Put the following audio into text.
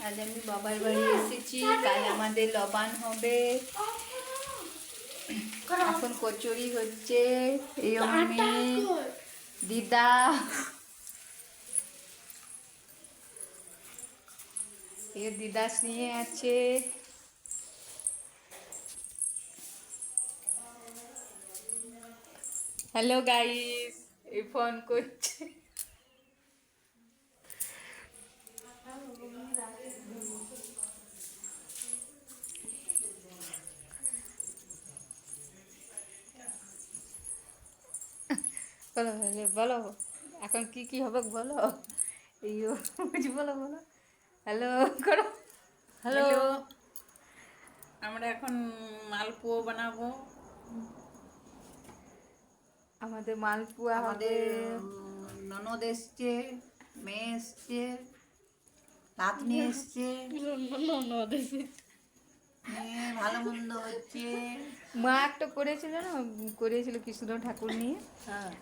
আজ আমি বাবার বাড়ি এসেছি, কাল আমাদের লবান হবে। এখন কচুরি হচ্ছে, এই অম্মি দিদা এই দিদা নিয়ে আছে। হ্যালো গাইস, এই ফোন করছে। বলো বলো, এখন কি কি হবে বলো। এই বলো বলো, হ্যালো করো, হ্যালো। হ্যালো, আমরা এখন মালপোয়া বানাবো। আমাদের মালপুয়া হবে। আমাদের ননদ এসছে, মেয়ে এসছে, নাতনি এসছে, ভালো মন্দ হচ্ছে। মা একটা করেছিল না, করেছিল কৃষ্ণ ঠাকুর নিয়ে। হ্যাঁ।